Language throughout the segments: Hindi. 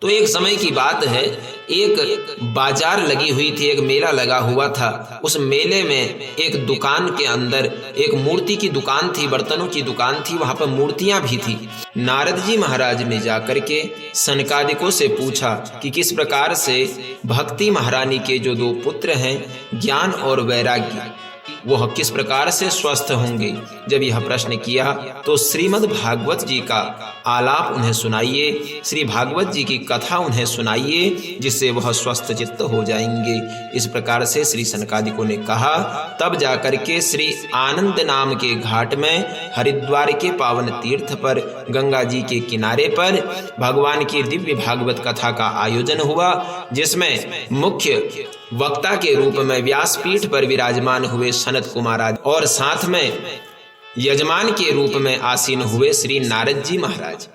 तो एक समय की बात है, एक बाजार लगी हुई थी, एक मेला लगा हुआ था। उस मेले में एक दुकान के अंदर एक मूर्ति की दुकान थी, बर्तनों की दुकान थी, वहां पर मूर्तियां भी थी। नारद जी महाराज ने जाकर के सनकादिकों से पूछा कि किस प्रकार से भक्ति महारानी के जो 2 पुत्र हैं, ज्ञान और वैराग्य, वह किस प्रकार से स्वस्थ होंगे। जब यह प्रश्न किया तो श्रीमद् भागवत जी का आलाप उन्हें सुनाइए, श्री भागवत जी की कथा उन्हें सुनाइए, जिससे वह स्वस्थ चित्त हो जाएंगे। इस प्रकार से श्री सनकादिकों ने कहा। तब जाकर के श्री आनंद नाम के घाट में, हरिद्वार के पावन तीर्थ पर, गंगा जी के किनारे पर भगवान की दिव्य भागवत कथा का आयोजन हुआ, जिसमें मुख्य वक्ता के रूप में व्यासपीठ पर विराजमान हुए सनत कुमार आदि, और साथ में यजमान के रूप में आसीन हुए श्री नारद जी महाराज।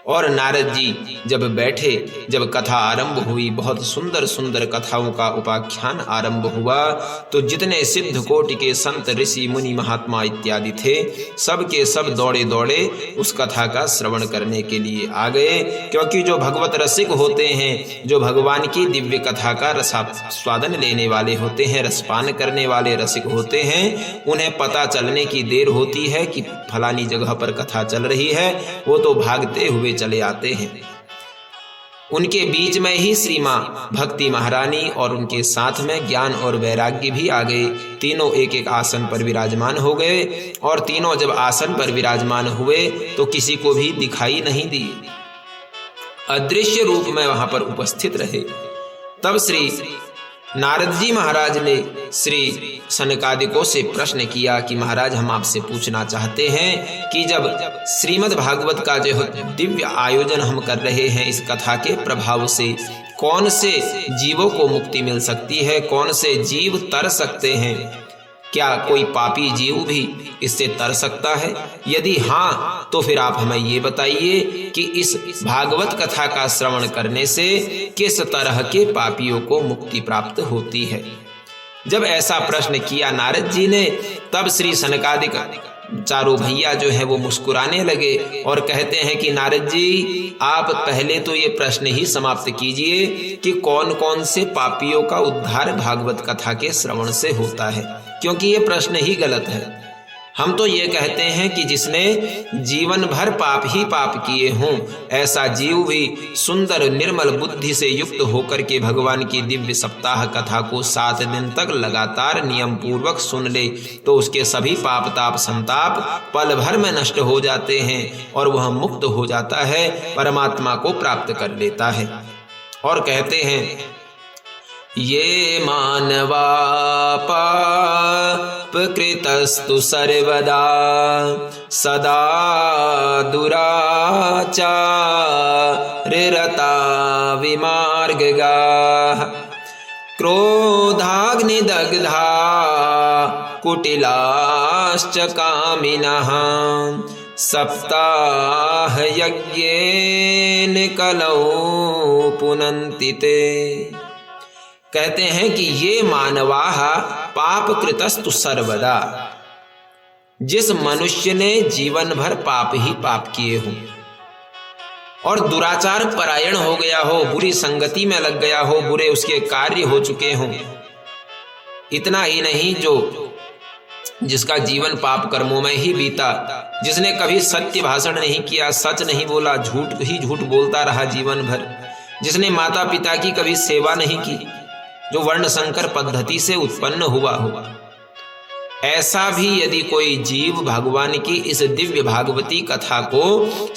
और नारद जी जब बैठे, जब कथा आरंभ हुई, बहुत सुंदर सुंदर कथाओं का उपाख्यान आरंभ हुआ, तो जितने सिद्ध कोटि के संत, ऋषि, मुनि, महात्मा इत्यादि थे, सब के सब दौड़े दौड़े उस कथा का श्रवण करने के लिए आ गए। क्योंकि जो भगवत रसिक होते हैं, जो भगवान की दिव्य कथा का रसास्वादन लेने वाले होते हैं, रसपान करने वाले रसिक होते हैं, उन्हें पता चलने की देर होती है कि फलानी जगह पर कथा चल रही है, वो तो भागते हुए चले आते हैं। उनके बीच में ही श्री मां भक्ति महारानी और उनके साथ में ज्ञान और वैराग्य भी आ गए। तीनों एक एक आसन पर विराजमान हो गए, और तीनों जब आसन पर विराजमान हुए तो किसी को भी दिखाई नहीं दी, अदृश्य रूप में वहां पर उपस्थित रहे। तब श्री नारद जी महाराज ने श्री सनकादिकों से प्रश्न किया कि महाराज, हम आपसे पूछना चाहते हैं कि जब श्रीमद् भागवत का जो दिव्य आयोजन हम कर रहे हैं, इस कथा के प्रभाव से कौन से जीवों को मुक्ति मिल सकती है, कौन से जीव तर सकते हैं, क्या कोई पापी जीव भी इससे तर सकता है? यदि हाँ, तो फिर आप हमें ये बताइए कि इस भागवत कथा का श्रवण करने से किस तरह के पापियों को मुक्ति प्राप्त होती है। जब ऐसा प्रश्न किया नारद जी ने, तब श्री सनकादिक चारों भैया जो है वो मुस्कुराने लगे और कहते हैं कि नारद जी, आप पहले तो ये प्रश्न ही समाप्त कीजिए कि कौन कौन से पापियों का उद्धार भागवत कथा के श्रवण से होता है, क्योंकि ये प्रश्न ही गलत है। हम तो ये कहते हैं कि जिसने जीवन भर पाप ही पाप किए हों, ऐसा जीव भी सुंदर निर्मल बुद्धि से युक्त होकर के भगवान की दिव्य सप्ताह कथा को 7 दिन तक लगातार नियम पूर्वक सुन ले, तो उसके सभी पाप ताप संताप पल भर में नष्ट हो जाते हैं और वह मुक्त हो जाता है, परमात्मा को प्राप्त कर लेता है। और कहते हैं, ये मानवा पाप कृतस्तु सर्वदा सदा दुराचाररता विमार्गगाः क्रोधाग्निदग्धा कुटिलाश्च कामिनः सप्ताह यज्ञेन कलौ पुनन्ति ते। कहते हैं कि ये मानवाः पाप कृतस्तु सर्वदा, जिस मनुष्य ने जीवन भर पाप ही पाप किए हों और दुराचार परायण हो गया हो, बुरी संगति में लग गया हो, बुरे उसके कार्य हो चुके हों, इतना ही नहीं, जो जिसका जीवन पाप कर्मों में ही बीता, जिसने कभी सत्य भाषण नहीं किया, सच नहीं बोला, झूठ ही झूठ बोलता रहा जीवन भर, जिसने माता पिता की कभी सेवा नहीं की, जो वर्ण संकर पद्धति से उत्पन्न हुआ हो, ऐसा भी यदि कोई जीव भगवान की इस दिव्य भागवती कथा को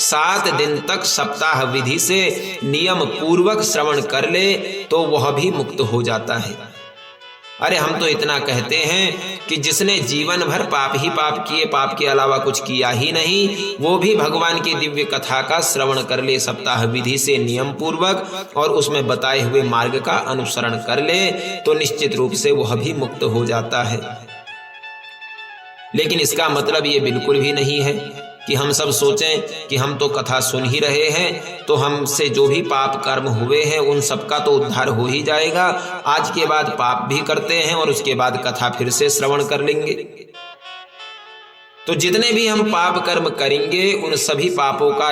7 दिन तक सप्ताह विधि से नियम पूर्वक श्रवण कर ले, तो वह भी मुक्त हो जाता है। अरे हम तो इतना कहते हैं कि जिसने जीवन भर पाप ही पाप किए, पाप के अलावा कुछ किया ही नहीं, वो भी भगवान की दिव्य कथा का श्रवण कर ले सप्ताह विधि से नियम पूर्वक, और उसमें बताए हुए मार्ग का अनुसरण कर ले, तो निश्चित रूप से वह भी मुक्त हो जाता है। लेकिन इसका मतलब ये बिल्कुल भी नहीं है कि हम सब सोचें कि हम तो कथा सुन ही रहे हैं, तो हमसे जो भी पाप कर्म हुए हैं उन सबका तो उद्धार हो ही जाएगा, आज के बाद पाप भी करते हैं और उसके बाद कथा फिर से श्रवण कर लेंगे। तो जितने भी हम पाप कर्म करेंगे उन सभी पापों का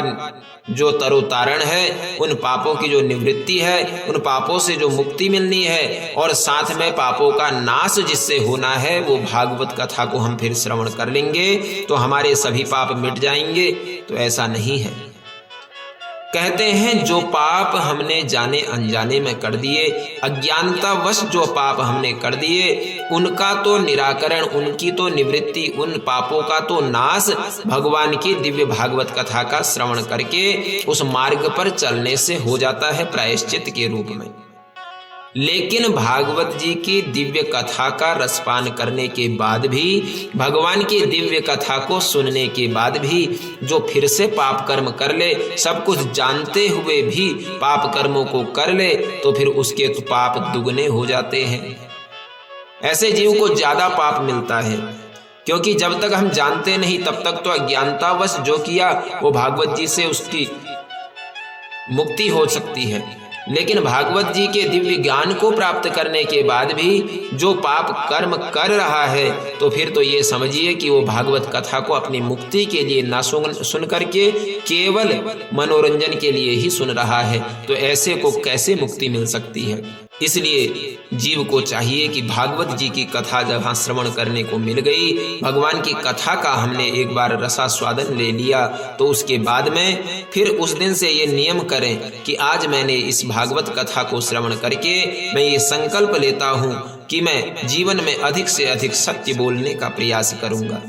जो तरोतारण है, उन पापों की जो निवृत्ति है, उन पापों से जो मुक्ति मिलनी है और साथ में पापों का नाश जिससे होना है, वो भागवत कथा को हम फिर श्रवण कर लेंगे तो हमारे सभी पाप मिट जाएंगे। तो ऐसा नहीं है। कहते हैं जो पाप हमने जाने अनजाने में कर दिए, अज्ञानतावश जो पाप हमने कर दिए, उनका तो निराकरण, उनकी तो निवृत्ति, उन पापों का तो नाश भगवान की दिव्य भागवत कथा का श्रवण करके उस मार्ग पर चलने से हो जाता है प्रायश्चित के रूप में। लेकिन भागवत जी की दिव्य कथा का रसपान करने के बाद भी, भगवान की दिव्य कथा को सुनने के बाद भी जो फिर से पाप कर्म कर ले, सब कुछ जानते हुए भी पाप कर्मों को कर ले, तो फिर उसके तो पाप दुगने हो जाते हैं। ऐसे जीव को ज्यादा पाप मिलता है, क्योंकि जब तक हम जानते नहीं तब तक तो अज्ञानतावश जो किया वो भागवत जी से उसकी मुक्ति हो सकती है। लेकिन भागवत जी के दिव्य ज्ञान को प्राप्त करने के बाद भी जो पाप कर्म कर रहा है, तो फिर तो ये समझिए कि वो भागवत कथा को अपनी मुक्ति के लिए ना सुन करके केवल मनोरंजन के लिए ही सुन रहा है। तो ऐसे को कैसे मुक्ति मिल सकती है? इसलिए जीव को चाहिए कि भागवत जी की कथा जहाँ श्रवण करने को मिल गई, भगवान की कथा का हमने एक बार रसास्वादन ले लिया, तो उसके बाद में फिर उस दिन से ये नियम करें कि आज मैंने इस भागवत कथा को श्रवण करके मैं ये संकल्प लेता हूँ कि मैं जीवन में अधिक से अधिक सत्य बोलने का प्रयास करूँगा,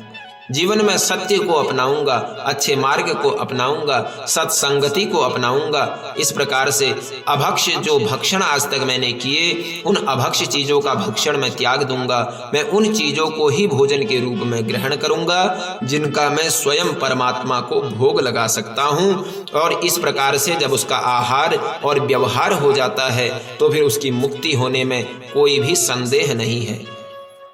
जीवन में सत्य को अपनाऊंगा, अच्छे मार्ग को अपनाऊंगा, सत्संगति को अपनाऊंगा। इस प्रकार से अभक्ष जो भक्षण आज तक मैंने किए, उन अभक्ष चीजों का भक्षण मैं त्याग दूंगा। मैं उन चीजों को ही भोजन के रूप में ग्रहण करूंगा जिनका मैं स्वयं परमात्मा को भोग लगा सकता हूं। और इस प्रकार से जब उसका आहार और व्यवहार हो जाता है तो फिर उसकी मुक्ति होने में कोई भी संदेह नहीं है।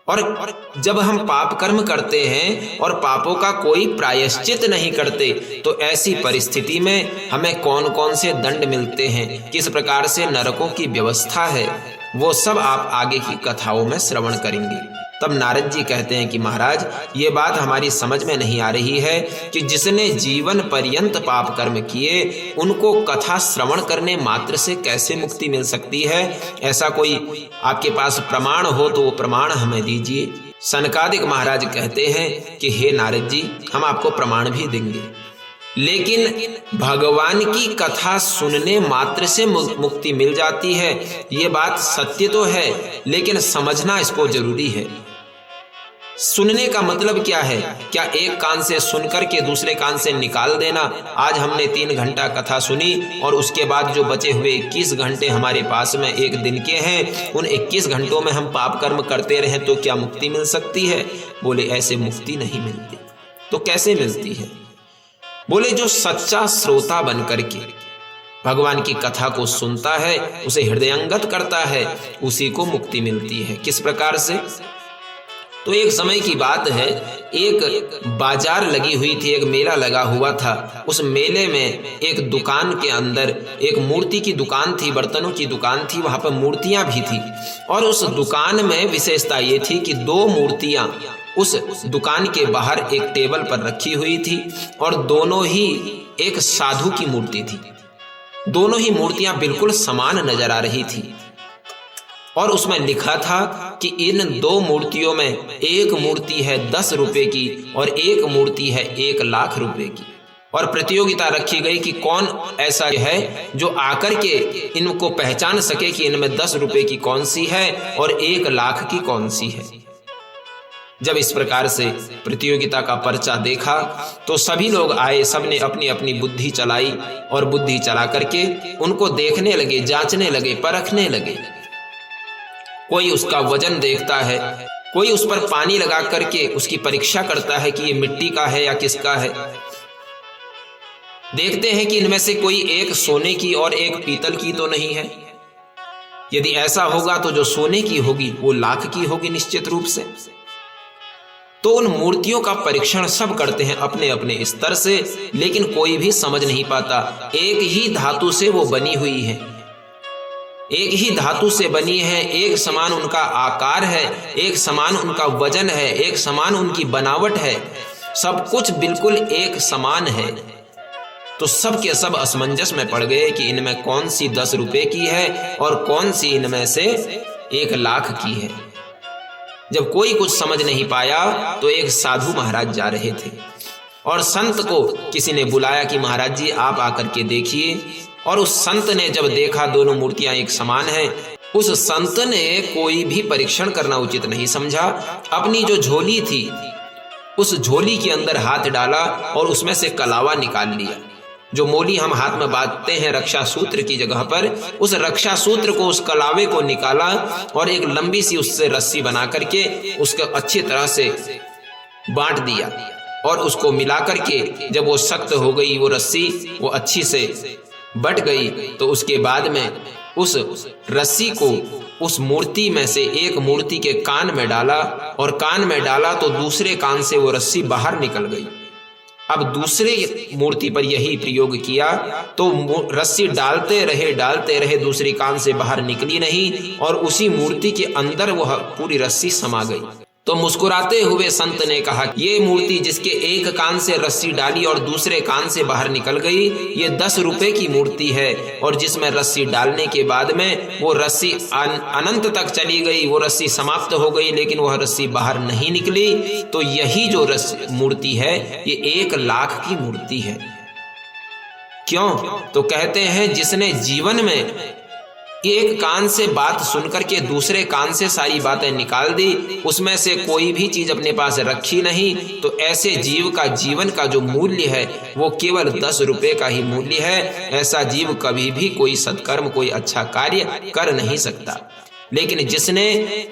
और जब हम पाप कर्म करते हैं और पापों का कोई प्रायश्चित नहीं करते, तो ऐसी परिस्थिति में हमें कौन कौन से दंड मिलते हैं, किस प्रकार से नरकों की व्यवस्था है, वो सब आप आगे की कथाओं में श्रवण करेंगे। तब नारद जी कहते हैं कि महाराज, ये बात हमारी समझ में नहीं आ रही है कि जिसने जीवन पर्यंत पाप कर्म किए, उनको कथा श्रवण करने मात्र से कैसे मुक्ति मिल सकती है? ऐसा कोई आपके पास प्रमाण हो तो वो प्रमाण हमें दीजिए। सनकादिक महाराज कहते हैं कि हे नारद जी, हम आपको प्रमाण भी देंगे, लेकिन भगवान की कथा सुनने मात्र से मुक्ति मिल जाती है, ये बात सत्य तो है, लेकिन समझना इसको जरूरी है। सुनने का मतलब क्या है? क्या एक कान से सुनकर के दूसरे कान से निकाल देना? आज हमने 3 घंटा कथा सुनी और उसके बाद जो बचे हुए 21 घंटे हमारे पास में एक दिन के हैं, उन 21 घंटों में हम पाप कर्म करते रहें तो क्या मुक्ति मिल सकती है? बोले ऐसे मुक्ति नहीं मिलती। तो कैसे मिलती है? बोले जो सच्चा श्रोता बन करके भगवान की कथा को सुनता है, उसे हृदयंगत करता है, उसी को मुक्ति मिलती है। किस प्रकार से? तो एक समय की बात है, एक बाजार लगी हुई थी, एक मेला लगा हुआ था। उस मेले में एक दुकान के अंदर एक मूर्ति की दुकान थी, बर्तनों की दुकान थी, वहां पर मूर्तियां भी थी। और उस दुकान में विशेषता ये थी कि 2 मूर्तियां उस दुकान के बाहर एक टेबल पर रखी हुई थी और दोनों ही एक साधु की मूर्ति थी। दोनों ही मूर्तियां बिल्कुल समान नजर आ रही थी और उसमें लिखा था कि इन 2 मूर्तियों में एक मूर्ति है 10 रुपए की और एक मूर्ति है 1 लाख रुपए की। और प्रतियोगिता रखी गई कि कौन ऐसा है जो आकर के इनको पहचान सके कि इनमें 10 रुपए की कौन सी है और 1 लाख की कौन सी है। जब इस प्रकार से प्रतियोगिता का पर्चा देखा तो सभी लोग आए, सबने अपनी अपनी बुद्धि चलाई और बुद्धि चला करके उनको देखने लगे, जांचने लगे, परखने लगे। कोई उसका वजन देखता है, कोई उस पर पानी लगा करके उसकी परीक्षा करता है कि ये मिट्टी का है या किसका है। देखते हैं कि इनमें से कोई एक सोने की और एक पीतल की तो नहीं है। यदि ऐसा होगा तो जो सोने की होगी वो लाख की होगी निश्चित रूप से। तो उन मूर्तियों का परीक्षण सब करते हैं अपने अपने स्तर से, लेकिन कोई भी समझ नहीं पाता। एक ही धातु से वो बनी हुई है, एक ही धातु से बनी है, एक समान उनका आकार है, एक समान उनका वजन है, एक समान उनकी बनावट है, सब कुछ बिल्कुल एक समान है। तो सब के सब असमंजस में पड़ गए कि इनमें कौन सी 10 रुपए की है और कौन सी इनमें से 1 लाख की है। जब कोई कुछ समझ नहीं पाया तो एक साधु महाराज जा रहे थे और संत को किसी ने बुलाया कि महाराज जी आप आकर के देखिए। और उस संत ने जब देखा दोनों मूर्तियां एक समान हैं, उस संत ने कोई भी परीक्षण करना उचित नहीं समझा। अपनी जो झोली थी उस झोली के अंदर हाथ डाला और उसमें से कलावा निकाल लिया। जो मोली हम हाथ में बांधते हैं रक्षा सूत्र की जगह पर, उस रक्षा सूत्र को, उस कलावे को निकाला और एक लंबी सी उससे रस्सी बना करके उसको अच्छी तरह से बांट दिया। और उसको मिला करके जब वो सख्त हो गई वो रस्सी, वो अच्छी से बट गई, तो उसके बाद में उस रस्सी को उस मूर्ति में से एक मूर्ति के कान में डाला और कान में डाला तो दूसरे कान से वो रस्सी बाहर निकल गई। अब दूसरे मूर्ति पर यही प्रयोग किया तो रस्सी डालते रहे दूसरी कान से बाहर निकली नहीं और उसी मूर्ति के अंदर वह पूरी रस्सी समा गई। तो मुस्कुराते हुए संत ने कहा, ये मूर्ति जिसके एक कान से रस्सी डाली और दूसरे कान से बाहर निकल गई, ये 10 रुपए की मूर्ति है। और जिसमें रस्सी डालने के बाद में वो रस्सी अनंत तक चली गई, वो रस्सी समाप्त हो गई लेकिन वह रस्सी बाहर नहीं निकली। तो यही जो मूर्ति है ये 1 लाख की मूर्ति है। क्यों? तो कहते हैं जिसने जीवन में एक कान से बात सुनकर के दूसरे कान से सारी बातें निकाल दी, उसमें से कोई भी चीज अपने पास रखी नहीं, तो ऐसे जीव का जीवन का जो मूल्य है वो केवल 10 रुपए का ही मूल्य है। ऐसा जीव कभी भी कोई सत्कर्म, कोई अच्छा कार्य कर नहीं सकता। लेकिन जिसने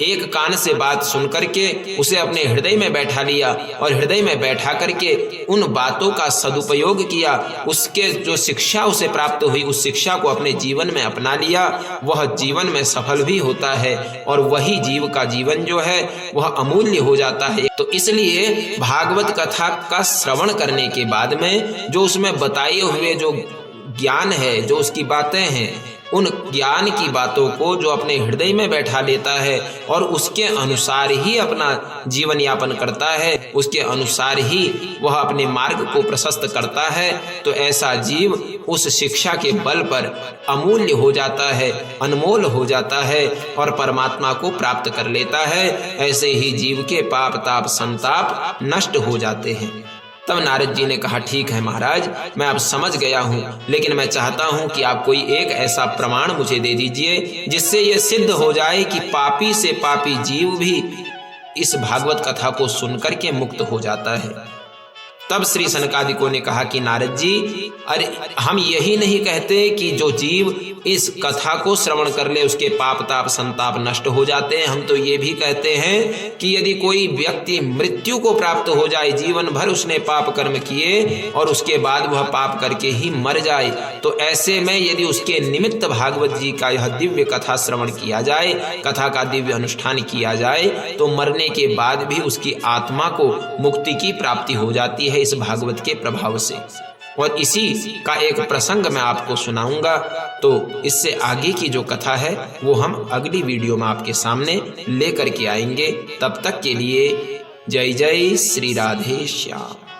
एक कान से बात सुन करके उसे अपने हृदय में बैठा लिया और हृदय में बैठा करके उन बातों का सदुपयोग किया, उसके जो शिक्षा उसे प्राप्त हुई उस शिक्षा को अपने जीवन में अपना लिया, वह जीवन में सफल भी होता है और वही जीव का जीवन जो है वह अमूल्य हो जाता है। तो इसलिए भागवत कथा का श्रवण करने के बाद में जो उसमें बताए हुए जो ज्ञान है, जो उसकी बातें हैं, उन ज्ञान की बातों को जो अपने हृदय में बैठा लेता है और उसके अनुसार ही अपना जीवन यापन करता है, उसके अनुसार ही वह अपने मार्ग को प्रशस्त करता है, तो ऐसा जीव उस शिक्षा के बल पर अमूल्य हो जाता है, अनमोल हो जाता है और परमात्मा को प्राप्त कर लेता है। ऐसे ही जीव के पाप ताप संताप नष्ट हो जाते हैं। तब नारद जी ने कहा, ठीक है महाराज, मैं अब समझ गया हूँ, लेकिन मैं चाहता हूँ कि आप कोई एक ऐसा प्रमाण मुझे दे दीजिए जिससे ये सिद्ध हो जाए कि पापी से पापी जीव भी इस भागवत कथा को सुनकर के मुक्त हो जाता है। तब श्री सनकादिकों ने कहा कि नारद जी, अरे हम यही नहीं कहते कि जो जीव इस कथा को श्रवण कर ले उसके पाप ताप संताप नष्ट हो जाते हैं। हम तो ये भी कहते हैं कि यदि कोई व्यक्ति मृत्यु को प्राप्त हो जाए, जीवन भर उसने पाप कर्म किए और उसके बाद वह पाप करके ही मर जाए, तो ऐसे में यदि उसके निमित्त भागवत जी का यह दिव्य कथा श्रवण किया जाए, कथा का दिव्य अनुष्ठान किया जाए, तो मरने के बाद भी उसकी आत्मा को मुक्ति की प्राप्ति हो जाती है इस भागवत के प्रभाव से। और इसी का एक प्रसंग मैं आपको सुनाऊंगा। तो इससे आगे की जो कथा है वो हम अगली वीडियो में आपके सामने लेकर के आएंगे। तब तक के लिए जय जय श्री राधे श्याम।